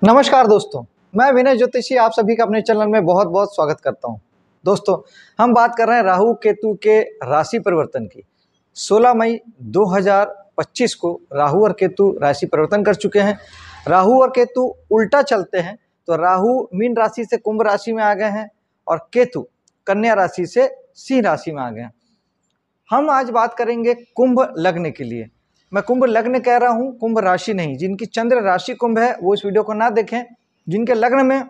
नमस्कार दोस्तों, मैं विनय ज्योतिषी आप सभी का अपने चैनल में बहुत बहुत स्वागत करता हूं। दोस्तों, हम बात कर रहे हैं राहु केतु के राशि परिवर्तन की। 16 मई 2025 को राहु और केतु राशि परिवर्तन कर चुके हैं। राहु और केतु उल्टा चलते हैं, तो राहु मीन राशि से कुंभ राशि में आ गए हैं और केतु कन्या राशि से सिंह राशि में आ गए हैं। हम आज बात करेंगे कुंभ लग्न के लिए। मैं कुंभ लग्न कह रहा हूं, कुंभ राशि नहीं। जिनकी चंद्र राशि कुंभ है वो इस वीडियो को ना देखें। जिनके लग्न में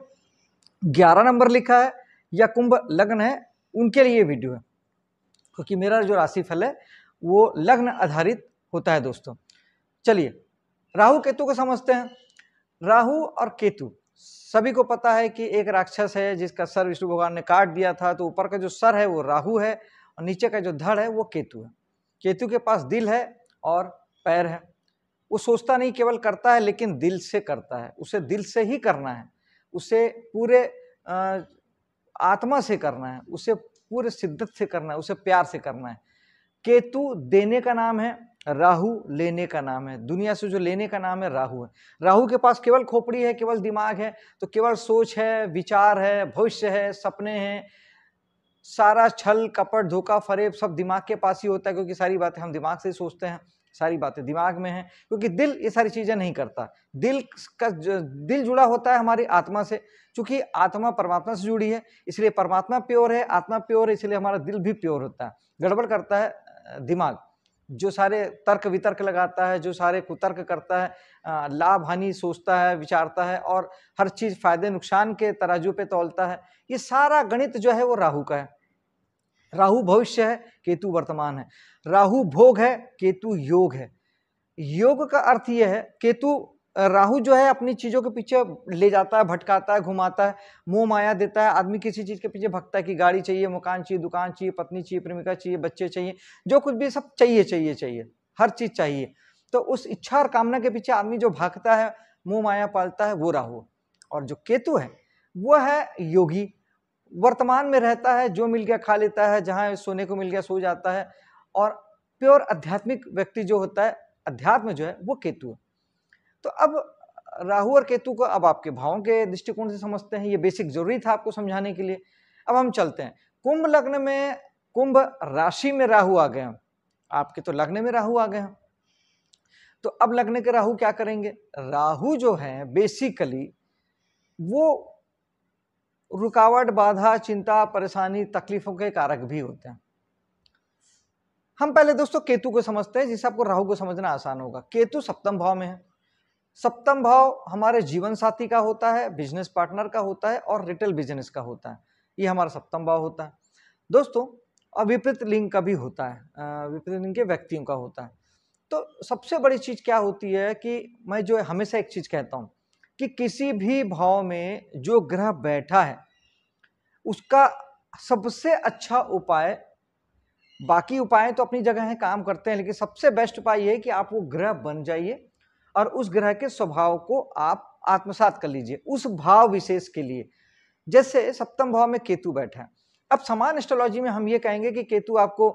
11 नंबर लिखा है या कुंभ लग्न है उनके लिए ये वीडियो है, क्योंकि मेरा जो राशिफल है वो लग्न आधारित होता है। दोस्तों चलिए राहु केतु को समझते हैं। राहु और केतु सभी को पता है कि एक राक्षस है जिसका सर विष्णु भगवान ने काट दिया था। तो ऊपर का जो सर है वो राहु है और नीचे का जो धड़ है वो केतु है। केतु के पास दिल है और पैर है। वो सोचता नहीं, केवल करता है, लेकिन दिल से करता है। उसे दिल से ही करना है, उसे पूरे आत्मा से करना है, उसे पूरे शिद्दत से करना है, उसे प्यार से करना है। केतु देने का नाम है, राहु लेने का नाम है। दुनिया से जो लेने का नाम है राहु है। राहु के पास केवल खोपड़ी है, केवल दिमाग है, तो केवल सोच है, विचार है, भविष्य है, सपने हैं। सारा छल कपट धोखा फरेब सब दिमाग के पास ही होता है, क्योंकि सारी बातें हम दिमाग से सोचते हैं, सारी बातें दिमाग में हैं। क्योंकि दिल ये सारी चीजें नहीं करता। दिल जुड़ा होता है हमारी आत्मा से। चूंकि आत्मा परमात्मा से जुड़ी है, इसलिए परमात्मा प्योर है, आत्मा प्योर है, इसलिए हमारा दिल भी प्योर होता है। गड़बड़ करता है दिमाग, जो सारे तर्क वितर्क लगाता है, जो सारे कुतर्क करता है, लाभ हानि सोचता है, विचारता है और हर चीज फायदे नुकसान के तराजू पे तौलता है। ये सारा गणित जो है वो राहु का है। राहु भविष्य है, केतु वर्तमान है। राहु भोग है, केतु योग है। योग का अर्थ यह है, केतु राहु जो है अपनी चीजों के पीछे ले जाता है, भटकाता है, घुमाता है, मोह माया देता है। आदमी किसी चीज के पीछे भटकता है कि गाड़ी चाहिए, मकान चाहिए, दुकान चाहिए, पत्नी चाहिए, प्रेमिका चाहिए, बच्चे चाहिए, जो कुछ भी सब चाहिए चाहिए चाहिए, हर चीज चाहिए। तो उस इच्छा और कामना के पीछे आदमी जो भागता है, मोह माया पालता है, वो राहु। और जो केतु है वो है योगी, वर्तमान में रहता है, जो मिल गया खा लेता है, जहां सोने को मिल गया सो जाता है। और प्योर आध्यात्मिक व्यक्ति जो होता है, अध्यात्म जो है वो केतु है। तो अब राहु और केतु को अब आपके भावों के दृष्टिकोण से समझते हैं। ये बेसिक जरूरी था आपको समझाने के लिए। अब हम चलते हैं कुंभ लग्न में। कुंभ राशि में राहु आ गए हैं, आपके तो लग्न में राहु आ गए हैं। तो अब लग्न के राहु क्या करेंगे? राहु जो है बेसिकली वो रुकावट, बाधा, चिंता, परेशानी, तकलीफों के कारक भी होते हैं। हम पहले दोस्तों केतु को समझते हैं, जिससे आपको राहु को समझना आसान होगा। केतु सप्तम भाव में है। सप्तम भाव हमारे जीवन साथी का होता है, बिजनेस पार्टनर का होता है और रिटेल बिजनेस का होता है। ये हमारा सप्तम भाव होता है दोस्तों। और विपरीत लिंग का भी होता है, विपरीत लिंग के व्यक्तियों का होता है। तो सबसे बड़ी चीज क्या होती है कि मैं जो हमेशा एक चीज कहता हूं कि किसी भी भाव में जो ग्रह बैठा है उसका सबसे अच्छा उपाय, बाकी उपाय तो अपनी जगह है, काम करते हैं, लेकिन सबसे बेस्ट उपाय यह है कि आप वो ग्रह बन जाइए और उस ग्रह के स्वभाव को आप आत्मसात कर लीजिए उस भाव विशेष के लिए। जैसे सप्तम भाव में केतु बैठा है। अब समान एस्ट्रोलॉजी में हम ये कहेंगे कि केतु आपको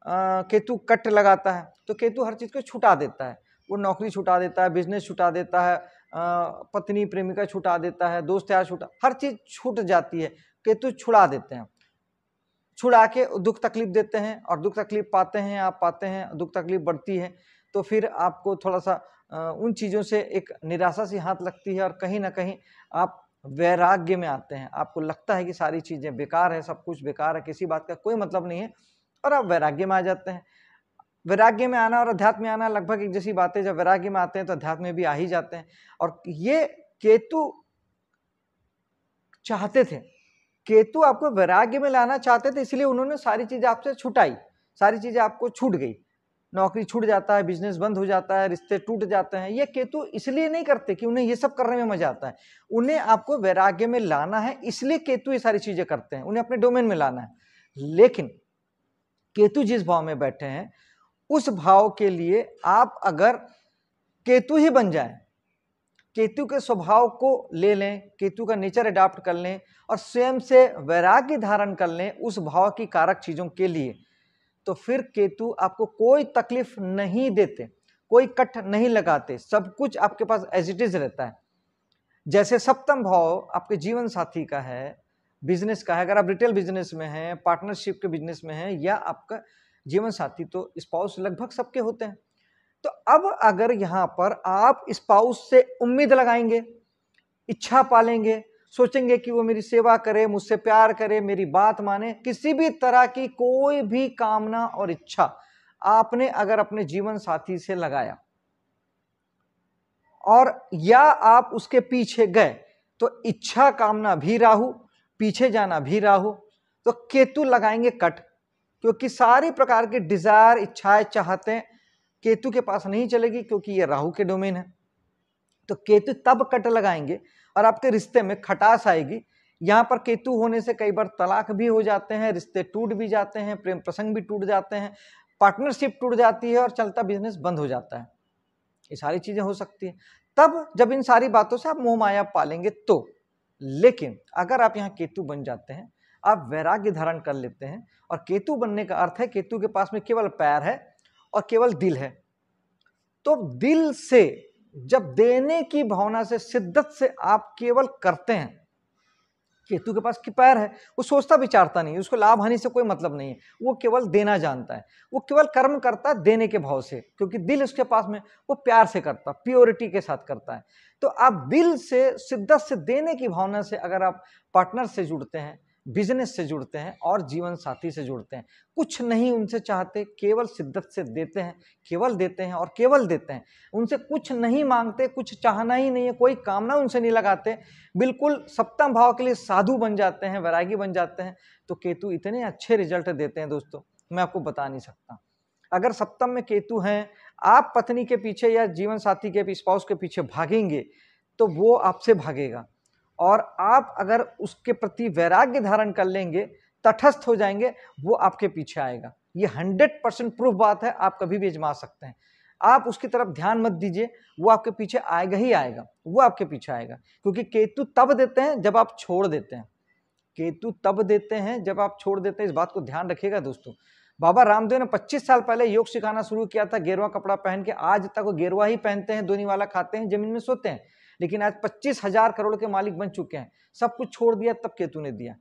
केतु कट लगाता है, तो केतु हर चीज को छुटा देता है। वो नौकरी छुटा देता है, बिजनेस छुटा देता है, पत्नी प्रेमिका छुटा देता है, दोस्त यार छुटा, हर चीज छूट जाती है। केतु छुड़ा देते हैं, छुड़ा के दुख तकलीफ देते हैं और दुख तकलीफ पाते हैं, आप पाते हैं, दुख तकलीफ बढ़ती है। तो फिर आपको थोड़ा सा उन चीजों से एक निराशा सी हाथ लगती है और कहीं ना कहीं आप वैराग्य में आते हैं। आपको लगता है कि सारी चीजें बेकार है, सब कुछ बेकार है, किसी बात का कोई मतलब नहीं है, और आप वैराग्य में आ जाते हैं। वैराग्य में आना और अध्यात्म में आना लगभग एक जैसी बात है। जब वैराग्य में आते हैं तो अध्यात्म में भी आ ही जाते हैं। और ये केतु चाहते थे, केतु आपको वैराग्य में लाना चाहते थे, इसलिए उन्होंने सारी चीजें आपसे छुटाई, सारी चीजें आपको छूट गई। नौकरी छूट जाता है, बिजनेस बंद हो जाता है, रिश्ते टूट जाते हैं। ये केतु इसलिए नहीं करते कि उन्हें ये सब करने में मजा आता है, उन्हें आपको वैराग्य में लाना है, इसलिए केतु ये सारी चीजें करते हैं, उन्हें अपने डोमेन में लाना है। लेकिन केतु जिस भाव में बैठे हैं उस भाव के लिए आप अगर केतु ही बन जाए, केतु के स्वभाव को ले लें, केतु का नेचर अडॉप्ट कर लें और स्वयं से वैराग्य धारण कर लें उस भाव की कारक चीजों के लिए, तो फिर केतु आपको कोई तकलीफ नहीं देते, कोई कट नहीं लगाते, सब कुछ आपके पास एज इट इज रहता है। जैसे सप्तम भाव आपके जीवन साथी का है, बिजनेस का है, अगर आप रिटेल बिजनेस में हैं, पार्टनरशिप के बिजनेस में हैं, या आपका जीवन साथी तो स्पाउस लगभग सबके होते हैं। तो अब अगर यहां पर आप स्पाउस से उम्मीद लगाएंगे, इच्छा पालेंगे, सोचेंगे कि वो मेरी सेवा करे, मुझसे प्यार करे, मेरी बात माने, किसी भी तरह की कोई भी कामना और इच्छा आपने अगर अपने जीवन साथी से लगाया और या आप उसके पीछे गए, तो इच्छा कामना भी राहु, पीछे जाना भी राहु, तो केतु लगाएंगे कट, क्योंकि सारी प्रकार की डिजायर, इच्छाएं, चाहते केतु के पास नहीं चलेगी, क्योंकि ये राहु के डोमेन है। तो केतु तब कट लगाएंगे और आपके रिश्ते में खटास आएगी। यहां पर केतु होने से कई बार तलाक भी हो जाते हैं, रिश्ते टूट भी जाते हैं, प्रेम प्रसंग भी टूट जाते हैं, पार्टनरशिप टूट जाती है और चलता बिजनेस बंद हो जाता है। ये सारी चीजें हो सकती हैं तब जब इन सारी बातों से आप मोह माया पालेंगे तो। लेकिन अगर आप यहाँ केतु बन जाते हैं, आप वैराग्य धारण कर लेते हैं, और केतु बनने का अर्थ है केतु के पास में केवल पैर है और केवल दिल है, तो दिल से जब देने की भावना से, शिद्दत से आप केवल करते हैं। केतु के पास की पैर है, वो सोचता विचारता नहीं, उसको लाभ हानि से कोई मतलब नहीं है, वो केवल देना जानता है, वो केवल कर्म करता है देने के भाव से, क्योंकि दिल उसके पास में, वो प्यार से करता, प्योरिटी के साथ करता है। तो आप दिल से, शिद्दत से देने की भावना से अगर आप पार्टनर से जुड़ते हैं, बिजनेस से जुड़ते हैं और जीवन साथी से जुड़ते हैं, कुछ नहीं उनसे चाहते, केवल शिद्दत से देते हैं, केवल देते हैं और केवल देते हैं, उनसे कुछ नहीं मांगते, कुछ चाहना ही नहीं है, कोई कामना उनसे नहीं लगाते, बिल्कुल सप्तम भाव के लिए साधु बन जाते हैं, वैरागी बन जाते हैं, तो केतु इतने अच्छे रिजल्ट देते हैं दोस्तों, मैं आपको बता नहीं सकता। अगर सप्तम में केतु हैं, आप पत्नी के पीछे या जीवन साथी के स्पाउस के पीछे भागेंगे तो वो आपसे भागेगा, और आप अगर उसके प्रति वैराग्य धारण कर लेंगे, तटस्थ हो जाएंगे, वो आपके पीछे आएगा। ये 100% प्रूफ बात है, आप कभी भी आजमा सकते हैं। आप उसकी तरफ ध्यान मत दीजिए, वो आपके पीछे आएगा ही आएगा, वो आपके पीछे आएगा, क्योंकि केतु तब देते हैं जब आप छोड़ देते हैं। केतु तब देते हैं जब आप छोड़ देते हैं, इस बात को ध्यान रखिएगा दोस्तों। बाबा रामदेव ने 25 साल पहले योग सिखाना शुरू किया था गेरुआ कपड़ा पहन के, आज तक वो गेरुआ ही पहनते हैं, दोनी वाला खाते हैं, जमीन में सोते हैं, लेकिन आज 25,000 करोड़ के मालिक बन चुके हैं। सब कुछ छोड़ दिया तब केतु ने दिया।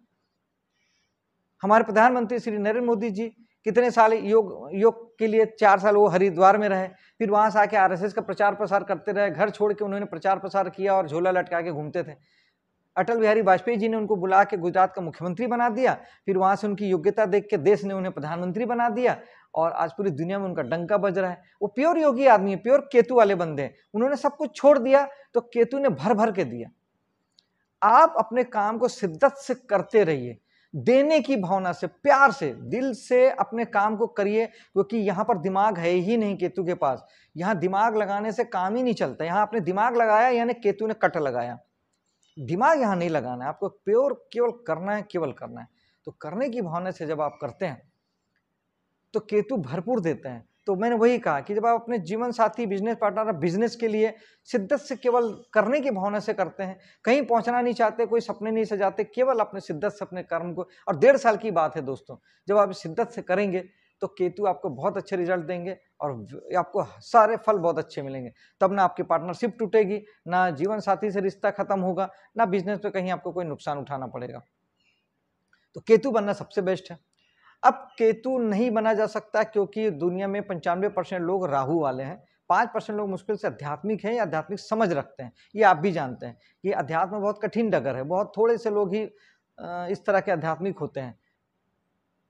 हमारे प्रधानमंत्री श्री नरेंद्र मोदी जी कितने साल योग के लिए 4 साल वो हरिद्वार में रहे, फिर वहां से आके आरएसएस का प्रचार प्रसार करते रहे, घर छोड़ के उन्होंने प्रचार प्रसार किया और झोला लटका के घूमते थे। अटल बिहारी वाजपेयी जी ने उनको बुला के गुजरात का मुख्यमंत्री बना दिया, फिर वहां से उनकी योग्यता देख के देश ने उन्हें प्रधानमंत्री बना दिया, और आज पूरी दुनिया में उनका डंका बज रहा है। वो प्योर योगी आदमी है, प्योर केतु वाले बंदे हैं, उन्होंने सब कुछ छोड़ दिया तो केतु ने भर भर के दिया। आप अपने काम को शिद्दत से करते रहिए, देने की भावना से, प्यार से, दिल से अपने काम को करिए, क्योंकि यहां पर दिमाग है ही नहीं केतु के पास। यहां दिमाग लगाने से काम ही नहीं चलता, यहां आपने दिमाग लगाया यानी केतु ने कट लगाया। दिमाग यहां नहीं लगाना है आपको, प्योर केवल करना है, केवल करना है। तो करने की भावना से जब आप करते हैं तो केतु भरपूर देते हैं। तो मैंने वही कहा कि जब आप अपने जीवन साथी, बिजनेस पार्टनर, बिजनेस के लिए शिद्दत से केवल करने की भावना से करते हैं, कहीं पहुंचना नहीं चाहते, कोई सपने नहीं सजाते, केवल अपने शिद्दत से अपने कर्म को, और 1.5 साल की बात है दोस्तों, जब आप शिद्दत से करेंगे तो केतु आपको बहुत अच्छे रिजल्ट देंगे और आपको सारे फल बहुत अच्छे मिलेंगे। तब ना आपकी पार्टनरशिप टूटेगी, ना जीवन साथी से रिश्ता खत्म होगा, ना बिजनेस में कहीं आपको कोई नुकसान उठाना पड़ेगा। तो केतु बनना सबसे बेस्ट है। अब केतु नहीं बना जा सकता क्योंकि दुनिया में 95% लोग राहु वाले हैं, 5% लोग मुश्किल से आध्यात्मिक हैं या आध्यात्मिक समझ रखते हैं। ये आप भी जानते हैं कि अध्यात्म में बहुत कठिन डगर है, बहुत थोड़े से लोग ही इस तरह के आध्यात्मिक होते हैं।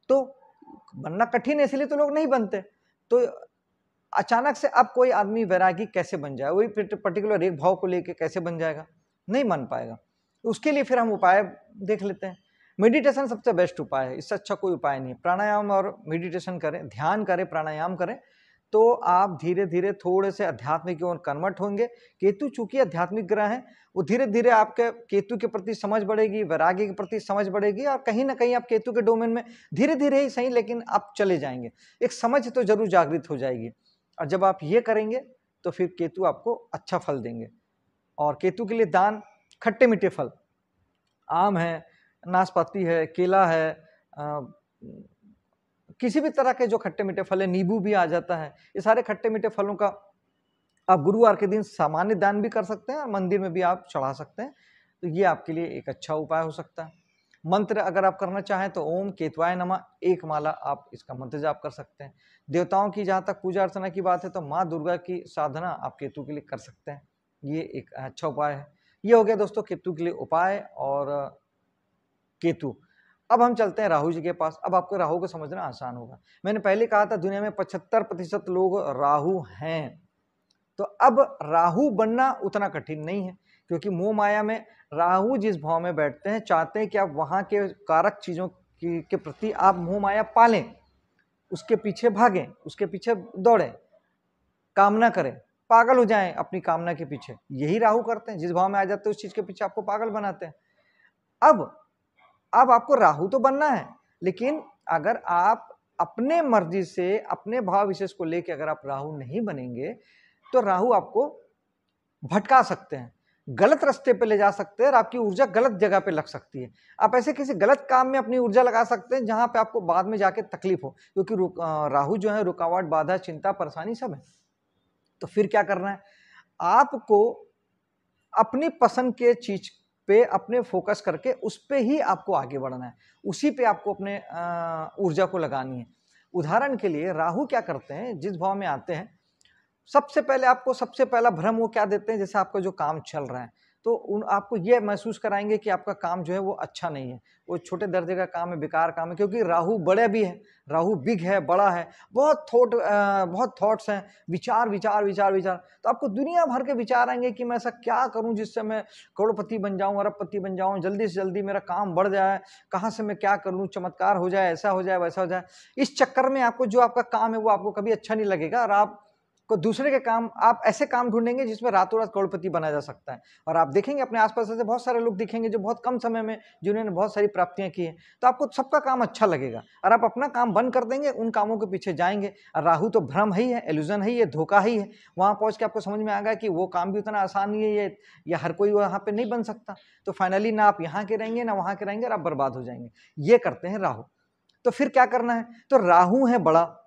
तो बनना कठिन है, इसलिए तो लोग नहीं बनते। तो अचानक से अब कोई आदमी वैरागी कैसे बन जाए, वही पर्टिकुलर एक भाव को लेके कैसे बन जाएगा, नहीं बन पाएगा। उसके लिए फिर हम उपाय देख लेते हैं। मेडिटेशन सबसे बेस्ट उपाय है, इससे अच्छा कोई उपाय नहीं है। प्राणायाम और मेडिटेशन करें, ध्यान करें, प्राणायाम करें, तो आप धीरे धीरे थोड़े से अध्यात्मिक की ओर कन्वर्ट होंगे। केतु चूंकि आध्यात्मिक ग्रह है, वो धीरे धीरे आपके केतु के प्रति समझ बढ़ेगी, वैराग्य के प्रति समझ बढ़ेगी, और कहीं ना कहीं आप केतु के डोमेन में धीरे धीरे ही सही लेकिन आप चले जाएंगे। एक समझ तो जरूर जागृत हो जाएगी, और जब आप ये करेंगे तो फिर केतु आपको अच्छा फल देंगे। और केतु के लिए दान खट्टे मीठे फल, आम है, नाशपाती है, केला है, किसी भी तरह के जो खट्टे मीठे फल है, नींबू भी आ जाता है, ये सारे खट्टे मीठे फलों का आप गुरुवार के दिन सामान्य दान भी कर सकते हैं और मंदिर में भी आप चढ़ा सकते हैं। तो ये आपके लिए एक अच्छा उपाय हो सकता है। मंत्र अगर आप करना चाहें तो ओम केतवाय नमः एक माला आप इसका मंत्र जाप कर सकते हैं। देवताओं की जहाँ तक पूजा अर्चना की बात है तो माँ दुर्गा की साधना आप केतु के लिए कर सकते हैं। ये एक अच्छा उपाय है। ये हो गया दोस्तों केतु के लिए उपाय और केतु। अब हम चलते हैं राहु जी के पास। अब आपको राहु को समझना आसान होगा। मैंने पहले कहा था दुनिया में 75% लोग राहु हैं। तो अब राहु बनना उतना कठिन नहीं है, क्योंकि मोह माया में राहु जिस भाव में बैठते हैं चाहते हैं कि आप वहां के कारक चीजों के प्रति आप मोह माया पालें, उसके पीछे भागें, उसके पीछे दौड़ें, कामना करें, पागल हो जाएं अपनी कामना के पीछे। यही राहु करते हैं, जिस भाव में आ जाते हैं उस चीज के पीछे आपको पागल बनाते हैं। अब आपको राहु तो बनना है, लेकिन अगर आप अपने मर्जी से अपने भाव विशेष को लेकर अगर आप राहु नहीं बनेंगे तो राहु आपको भटका सकते हैं, गलत रास्ते पे ले जा सकते हैं और आपकी ऊर्जा गलत जगह पे लग सकती है। आप ऐसे किसी गलत काम में अपनी ऊर्जा लगा सकते हैं जहां पे आपको बाद में जाके तकलीफ हो, क्योंकि राहु जो है रुकावट, बाधा, चिंता, परेशानी सब है। तो फिर क्या करना है, आपको अपनी पसंद के चीज पे अपने फोकस करके उस पे ही आपको आगे बढ़ना है, उसी पे आपको अपने ऊर्जा को लगानी है। उदाहरण के लिए राहु क्या करते हैं, जिस भाव में आते हैं सबसे पहले आपको सबसे पहला भ्रम वो क्या देते हैं, जैसे आपका जो काम चल रहा है तो आपको ये महसूस कराएंगे कि आपका काम जो है वो अच्छा नहीं है, वो छोटे दर्जे का काम है, बेकार काम है, क्योंकि राहु बड़े भी है, राहु बिग है, बड़ा है, बहुत थॉट्स हैं, विचार विचार विचार विचार। तो आपको दुनिया भर के विचार आएंगे कि मैं ऐसा क्या करूं जिससे मैं करोड़पति बन जाऊं, अरबपति बन जाऊं, जल्दी से जल्दी मेरा काम बढ़ जाए, कहाँ से मैं क्या कर लूं, चमत्कार हो जाए, ऐसा हो जाए, वैसा हो जाए। इस चक्कर में आपको जो आपका काम है वो आपको कभी अच्छा नहीं लगेगा और आप को दूसरे के काम, आप ऐसे काम ढूंढेंगे जिसमें रातों रात करोड़पति बना जा सकता है। और आप देखेंगे अपने आसपास ऐसे बहुत सारे लोग दिखेंगे जो बहुत कम समय में जिन्होंने बहुत सारी प्राप्तियां की हैं, तो आपको सबका काम अच्छा लगेगा और आप अपना काम बंद कर देंगे, उन कामों के पीछे जाएंगे। और राहु तो भ्रम ही है, इल्यूजन ही है, धोखा ही है। वहां पहुंच के आपको समझ में आ गया कि वो काम भी उतना आसान नहीं है, ये हर कोई वहां पे नहीं बन सकता। तो फाइनली ना आप यहाँ के रहेंगे ना वहां के रहेंगे और आप बर्बाद हो जाएंगे। ये करते हैं राहु। तो फिर क्या करना है, तो राहु है बड़ा,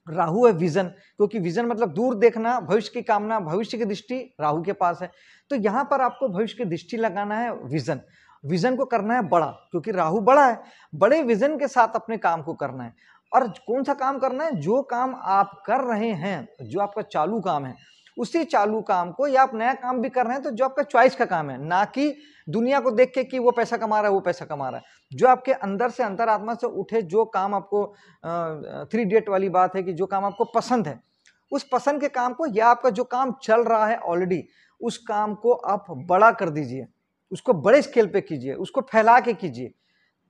राहु है विजन, क्योंकि विजन मतलब दूर देखना, भविष्य की कामना, भविष्य की दृष्टि राहु के पास है। तो यहां पर आपको भविष्य की दृष्टि लगाना है, विजन को करना है बड़ा, क्योंकि राहु बड़ा है, बड़े विजन के साथ अपने काम को करना है। और कौन सा काम करना है, जो काम आप कर रहे हैं, जो आपका चालू काम है, उसी चालू काम को, या आप नया काम भी कर रहे हैं तो जो आपका चॉइस का काम है, ना कि दुनिया को देख के कि वो पैसा कमा रहा है, वो पैसा कमा रहा है। जो आपके अंदर से, अंतरात्मा से उठे, जो काम आपको 3 डेट वाली बात है कि जो काम आपको पसंद है, उस पसंद के काम को, या आपका जो काम चल रहा है ऑलरेडी, उस काम को आप बड़ा कर दीजिए, उसको बड़े स्केल पे कीजिए, उसको फैला के कीजिए।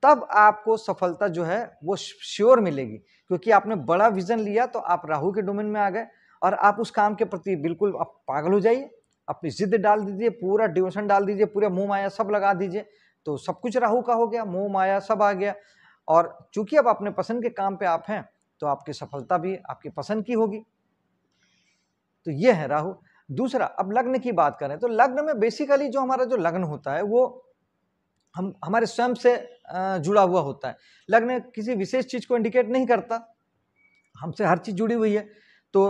तब आपको सफलता जो है वो श्योर मिलेगी, क्योंकि आपने बड़ा विजन लिया। तो आप राहु के डोमेन में आ गए और आप उस काम के प्रति बिल्कुल आप पागल हो जाइए, अपनी जिद डाल दीजिए, पूरा डिवोशन डाल दीजिए, पूरे मोह माया सब लगा दीजिए, तो सब कुछ राहु का हो गया, मोह माया सब आ गया। और चूंकि अब अपने पसंद के काम पे आप हैं तो आपकी सफलता भी आपकी पसंद की होगी। तो ये है राहु। दूसरा, अब लग्न की बात करें तो लग्न में बेसिकली जो हमारा जो लग्न होता है वो हमारे स्वयं से जुड़ा हुआ होता है। लग्न किसी विशेष चीज को इंडिकेट नहीं करता, हमसे हर चीज जुड़ी हुई है। तो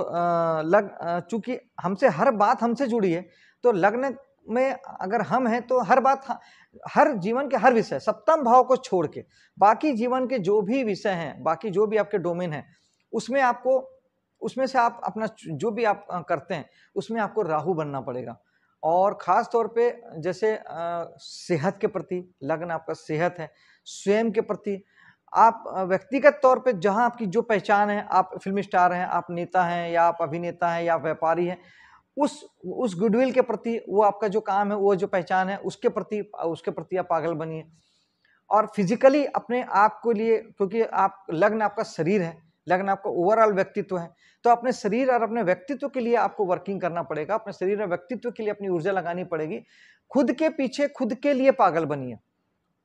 चूंकि हमसे हर बात हमसे जुड़ी है, तो लग्न में अगर हम हैं तो हर बात, हर जीवन के हर विषय, सप्तम भाव को छोड़ के बाकी जीवन के जो भी विषय हैं, बाकी जो भी आपके डोमेन है, उसमें आपको, उसमें से आप अपना जो भी आप करते हैं उसमें आपको राहु बनना पड़ेगा। और खास तौर पे जैसे सेहत के प्रति, लग्न आपका सेहत है, स्वयं के प्रति, आप व्यक्तिगत तौर पे जहां आपकी जो पहचान है, आप फिल्म स्टार हैं, आप नेता हैं, या आप अभिनेता हैं, या व्यापारी हैं, उस गुडविल के प्रति, वो आपका जो काम है, वो जो पहचान है, उसके प्रति आप पागल बनिए। और फिजिकली अपने आप को लिए, क्योंकि आप लग्न आपका शरीर है, लग्न आपका ओवरऑल व्यक्तित्व है, तो अपने शरीर और अपने व्यक्तित्व के लिए आपको वर्किंग करना पड़ेगा, अपने शरीर और व्यक्तित्व के लिए अपनी ऊर्जा लगानी पड़ेगी। खुद के पीछे, खुद के लिए पागल बनिए,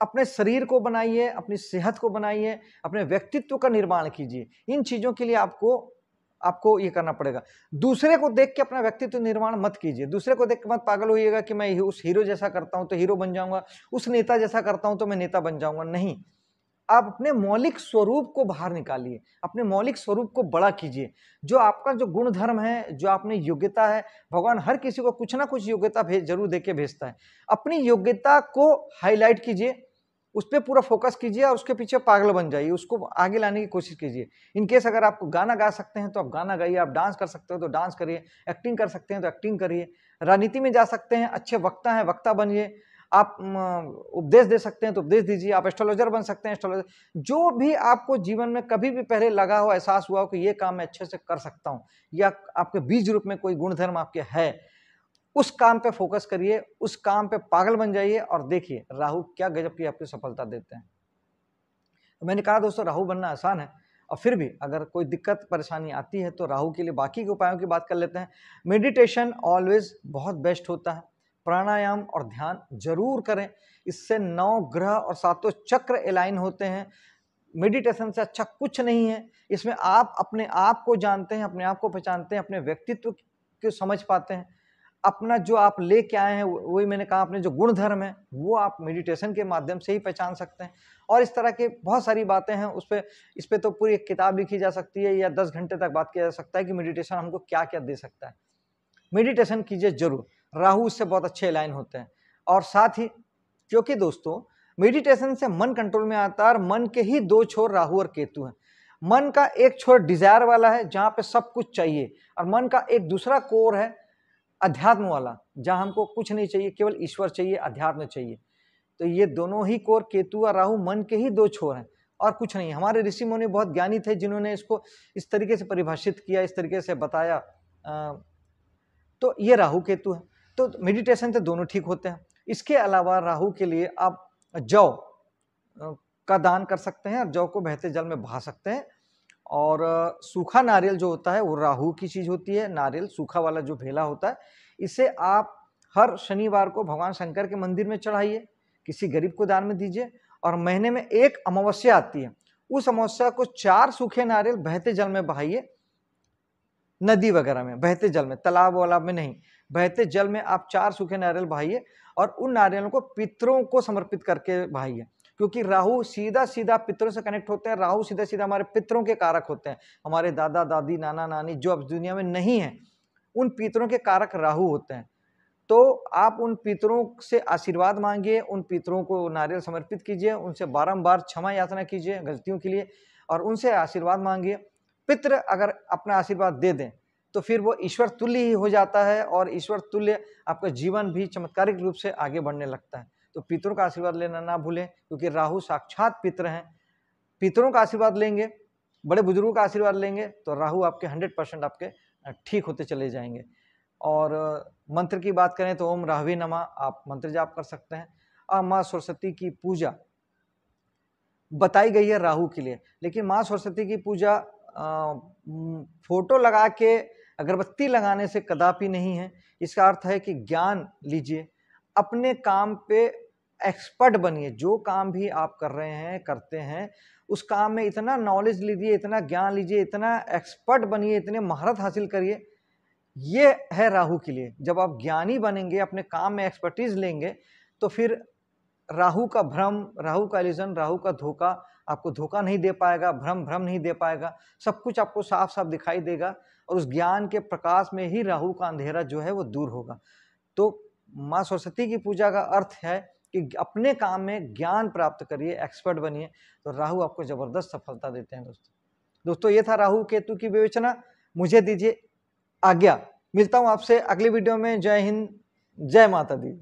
अपने शरीर को बनाइए, अपनी सेहत को बनाइए, अपने व्यक्तित्व का निर्माण कीजिए। इन चीजों के लिए आपको ये करना पड़ेगा। दूसरे को देख के अपना व्यक्तित्व निर्माण मत कीजिए, दूसरे को देख के मत पागल होइएगा कि मैं उस हीरो जैसा करता हूं तो हीरो बन जाऊंगा, उस नेता जैसा करता हूं तो मैं नेता बन जाऊंगा। नहीं, आप अपने मौलिक स्वरूप को बाहर निकालिए, अपने मौलिक स्वरूप को बड़ा कीजिए। जो आपका जो गुण धर्म है, जो आपने योग्यता है, भगवान हर किसी को कुछ ना कुछ योग्यता जरूर देके भेजता है। अपनी योग्यता को हाईलाइट कीजिए, उस पर पूरा फोकस कीजिए और उसके पीछे पागल बन जाइए, उसको आगे लाने की कोशिश कीजिए। इनकेस अगर आप गाना गा सकते हैं तो आप गाना गाइए, आप डांस कर सकते हो तो डांस करिए, एक्टिंग कर सकते हैं तो एक्टिंग करिए, राजनीति में जा सकते हैं, अच्छे वक्ता हैं वक्ता बनिए, आप उपदेश दे सकते हैं तो उपदेश दीजिए, आप एस्ट्रोलॉजर बन सकते हैं एस्ट्रोलॉजर। जो भी आपको जीवन में कभी भी पहले लगा हो, एहसास हुआ हो कि ये काम मैं अच्छे से कर सकता हूँ, या आपके बीज रूप में कोई गुणधर्म आपके है, उस काम पे फोकस करिए, उस काम पे पागल बन जाइए और देखिए राहु क्या गजब की आपकी सफलता देते हैं। तो मैंने कहा दोस्तों, राहु बनना आसान है, और फिर भी अगर कोई दिक्कत परेशानी आती है तो राहु के लिए बाकी के उपायों की बात कर लेते हैं। मेडिटेशन ऑलवेज बहुत बेस्ट होता है, प्राणायाम और ध्यान जरूर करें, इससे 9 ग्रह और 7 चक्र अलाइन होते हैं। मेडिटेशन से अच्छा कुछ नहीं है, इसमें आप अपने आप को जानते हैं, अपने आप को पहचानते हैं, अपने व्यक्तित्व को समझ पाते हैं, अपना जो आप लेके आए हैं, वही मैंने कहा, अपने जो गुण धर्म है वो आप मेडिटेशन के माध्यम से ही पहचान सकते हैं। और इस तरह के बहुत सारी बातें हैं, इस पे तो पूरी एक किताब लिखी जा सकती है, या 10 घंटे तक बात किया जा सकता है कि मेडिटेशन हमको क्या क्या दे सकता है। मेडिटेशन कीजिए जरूर, राहु इससे बहुत अच्छे अलाइन होते हैं। और साथ ही, क्योंकि दोस्तों मेडिटेशन से मन कंट्रोल में आता है, और मन के ही 2 छोर राहु और केतु हैं। मन का एक छोर डिजायर वाला है, जहां पे सब कुछ चाहिए, और मन का एक दूसरा कोर है अध्यात्म वाला, जहां हमको कुछ नहीं चाहिए, केवल ईश्वर चाहिए, अध्यात्म चाहिए। तो ये दोनों ही कोर, केतु और राहु, मन के ही 2 छोर हैं और कुछ नहीं। हमारे ऋषि मुनि बहुत ज्ञानी थे, जिन्होंने इसको इस तरीके से परिभाषित किया, इस तरीके से बताया। तो ये राहु केतु है, तो मेडिटेशन से दोनों ठीक होते हैं। इसके अलावा राहु के लिए आप जौ का दान कर सकते हैं, और जौ को बहते जल में बहा सकते हैं। और सूखा नारियल जो होता है वो राहु की चीज होती है, नारियल सूखा वाला जो भेला होता है, इसे आप हर शनिवार को भगवान शंकर के मंदिर में चढ़ाइए, किसी गरीब को दान में दीजिए। और महीने में एक अमावस्या आती है, उस अमावस्या को 4 सूखे नारियल बहते जल में बहाइए, नदी वगैरह में, बहते जल में, तालाब वालाब में नहीं, बहते जल में आप 4 सूखे नारियल बहाइए, और उन नारियलों को पितरों को समर्पित करके बहाइए। क्योंकि राहु सीधा सीधा पितरों से कनेक्ट होते हैं, राहु सीधा सीधा हमारे पितरों के कारक होते हैं। हमारे दादा दादी नाना नानी जो अब दुनिया में नहीं है, उन पितरों के कारक राहु होते हैं। तो आप उन पितरों से आशीर्वाद मांगिए, उन पितरों को नारियल समर्पित कीजिए, उनसे बारंबार क्षमा याचना कीजिए गलतियों के लिए, और उनसे आशीर्वाद मांगिए। पितृ अगर अपना आशीर्वाद दे दें तो फिर वो ईश्वर तुल्य ही हो जाता है, और ईश्वर तुल्य आपका जीवन भी चमत्कारिक रूप से आगे बढ़ने लगता है। तो पितरों का आशीर्वाद लेना ना भूलें, क्योंकि राहु साक्षात पितृ हैं। पितरों का आशीर्वाद लेंगे, बड़े बुजुर्गों का आशीर्वाद लेंगे, तो राहु आपके 100% आपके ठीक होते चले जाएंगे। और मंत्र की बात करें तो ओम राहवे नमः आप मंत्र जाप कर सकते हैं। और माँ सरस्वती की पूजा बताई गई है राहु के लिए, लेकिन माँ सरस्वती की पूजा फोटो लगा के अगरबत्ती लगाने से कदापि नहीं है। इसका अर्थ है कि ज्ञान लीजिए, अपने काम पे एक्सपर्ट बनिए, जो काम भी आप कर रहे हैं करते हैं उस काम में इतना नॉलेज लीजिए, इतना ज्ञान लीजिए, इतना एक्सपर्ट बनिए, इतने महारत हासिल करिए। ये है राहु के लिए। जब आप ज्ञानी बनेंगे, अपने काम में एक्सपर्टीज लेंगे, तो फिर राहु का भ्रम, राहु का इल्यूजन, राहु का धोखा आपको धोखा नहीं दे पाएगा, भ्रम नहीं दे पाएगा। सब कुछ आपको साफ साफ दिखाई देगा, और उस ज्ञान के प्रकाश में ही राहु का अंधेरा जो है वो दूर होगा। तो माँ सरस्वती की पूजा का अर्थ है कि अपने काम में ज्ञान प्राप्त करिए, एक्सपर्ट बनिए, तो राहु आपको जबरदस्त सफलता देते हैं। दोस्तों ये था राहु केतु की विवेचना। मुझे दीजिए आज्ञा, मिलता हूं आपसे अगली वीडियो में। जय हिंद, जय माता दी।